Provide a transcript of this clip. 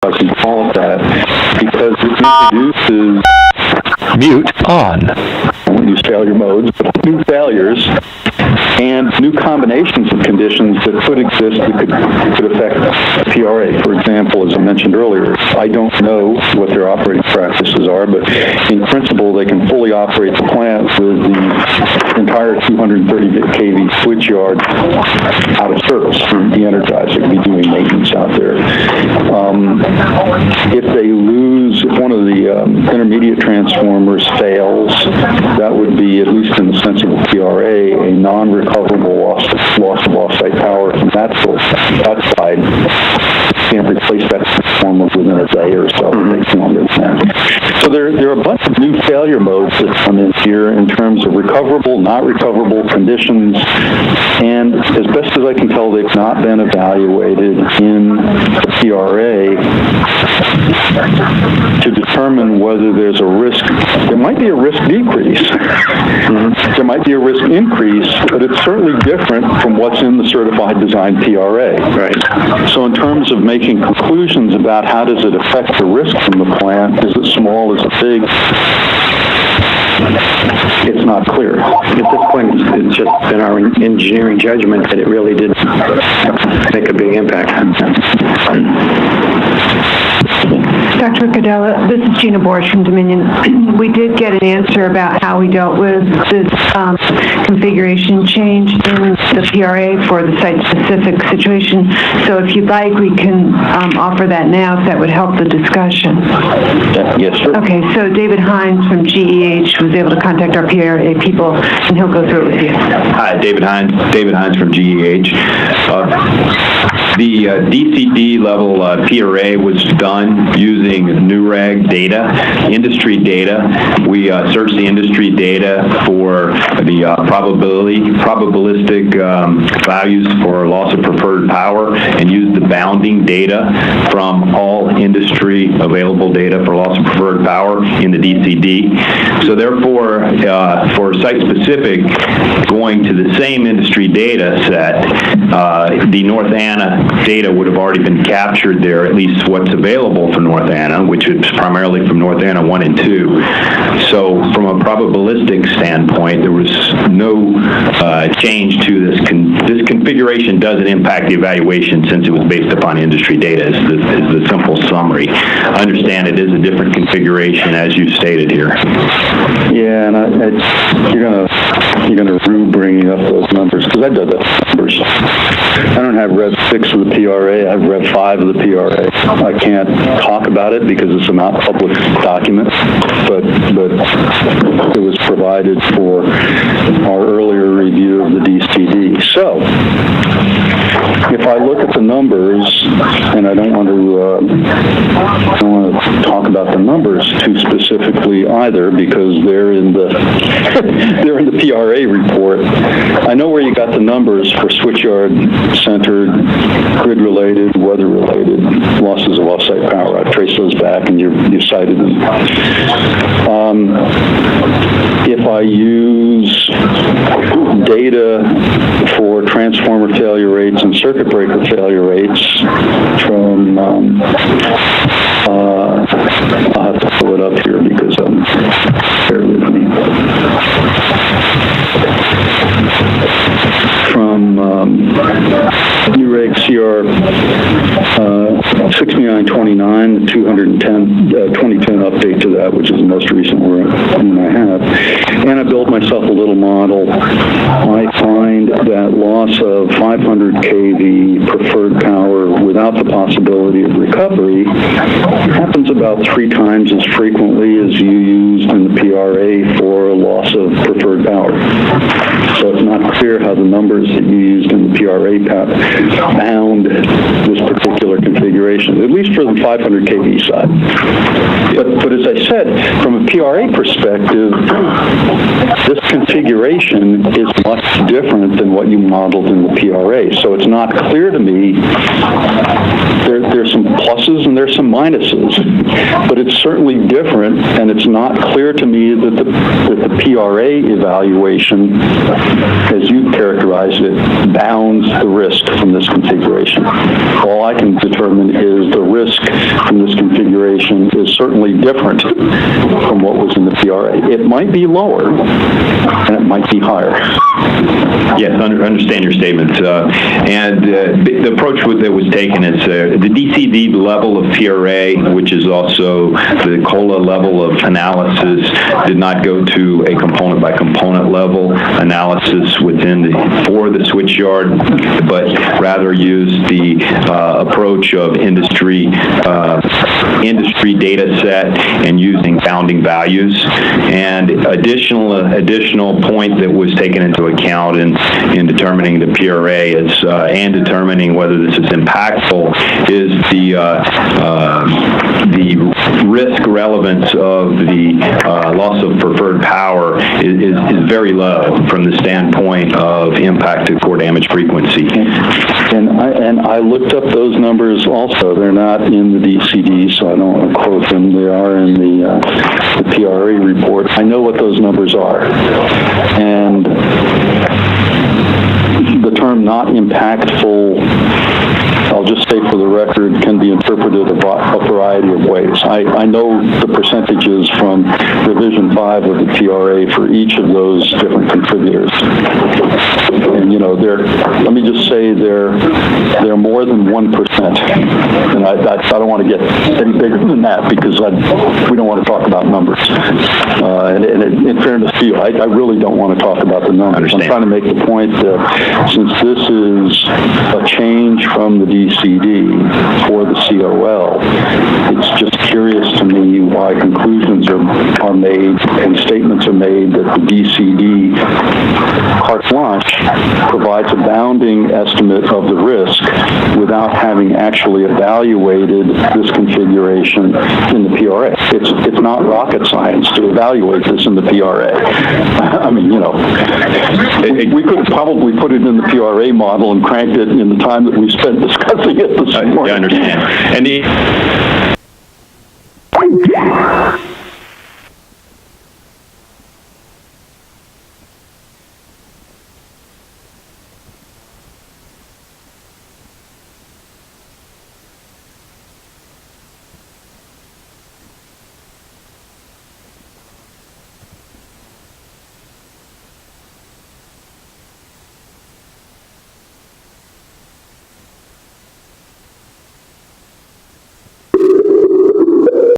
I can call it that, because it introduces Mute on. I won't use failure modes, but new failures and new combinations of conditions that could exist that could affect PRA. For example, as I mentioned earlier, I don't know what their operating practices are, but in principle, they can fully operate the plant with the entire 230 kV switch yard out of service, de-energized. They could be doing maintenance out there. If they lose, if one of the intermediate transformers fails, that would be, at least in the sense of PRA, a non-recoverable loss of off-site power from that source. That side can't replace that transformer within a day or so. So there are a bunch of new failure modes that come in here in terms of recoverable, not recoverable conditions, and as best as I can tell, they've not been evaluated in the PRA to determine whether there's a risk. There might be a risk decrease. There might be a risk increase, but it's certainly different from what's in the certified design PRA. Right. So in terms of making conclusions about how does it affect the risk from the plant, is it small, is it big, it's not clear. At this point, it's just been our engineering judgment that it really did make a big impact. Dr. Cadella, this is Gina Borsch from Dominion. We did get an answer about how we dealt with this configuration change in the PRA for the site-specific situation. So if you'd like, we can offer that now, if that would help the discussion. Yes, sir. Okay, so David Hines from GEH was able to contact our PRA people, and he'll go through it with you. Hi, David Hines from GEH. The DCD level PRA was done using NUREG data, industry data. We searched the industry data for the probabilistic values for loss of preferred power and used the bounding data from all industry available data for loss of preferred power in the DCD. So therefore, for site-specific, going to the same industry data set, the North Anna data would have already been captured there, at least what's available for North Anna, which is primarily from North Anna 1 and 2. So from a probabilistic standpoint, there was no change to this. This configuration doesn't impact the evaluation since it was based upon industry data, is the simple summary. I understand it is a different configuration, as you stated here. Yeah, and you're gonna rue bringing up those numbers, because I did the numbers. I don't have Rev 6 of the PRA. I have Rev 5 of the PRA. I can't talk about it because it's a not public document, but it was provided for our earlier review of the DCD. So, if I look at the numbers, and I don't want to talk about the numbers too specifically either, because they're in the they're in the PRA report. I know where you got the numbers for switchyard-centered, grid-related, weather-related losses of off-site power. I've traced those back, and you cited them. If I use data for transformer failure rates and circuit breaker failure rates from, I'll have to pull it up here because bear with me. From NUREG CR 6929, the 2010 update to that, which is the most recent one I have. And I built myself a little model. I find that loss of 500 kV preferred power without the possibility of recovery happens about 3 times as frequently as you used in the PRA for loss of preferred power. So it's not clear how the numbers that you used in the PRA bound this particular configuration, at least for the 500 kV side. But as I said, from a PRA perspective, this configuration is much different than what you modeled in the PRA. So it's not clear to me. There's some pluses and there's some minuses, but it's certainly different, and it's not clear to me that the PRA evaluation, as you characterized it, bounds the risk from this configuration. All I can determine determine is the risk from this configuration is certainly different from what was in the PRA. It might be lower, and it might be higher. Yes, understand your statements. And the approach that was taken is the DCD level of PRA, which is also the COLA level of analysis, did not go to a component-by-component level analysis for the switchyard, but rather used the approach of industry data set and using bounding values. And additional point that was taken into account in determining the PRA is and determining whether this is impactful is the risk relevance of the loss of preferred power is very low from the standpoint of impact to core damage frequency. And I looked up those numbers also. They're not in the DCD, so I don't want to quote them. They are in the PRA report. I know what those numbers are. And the term not impactful, I'll just say for the record, can be interpreted a variety of ways. I know the percentages from Revision 5 of the PRA for each of those different contributors. And, let me just say they're more than 1%. And I don't want to get any bigger than that because we don't want to talk about numbers. And in fairness to you, I really don't want to talk about the numbers. I'm trying to make the point that since this is a change from the DCD for the COL, it's just curious to me why conclusions are made and statements are made that the DCD carte blanche provides a bounding estimate of the risk without having actually evaluated this configuration in the PRA. It's not rocket science to evaluate this in the PRA. I mean, we could probably put it in the PRA model and cranked it in the time that we spent discussing it this morning. I understand. And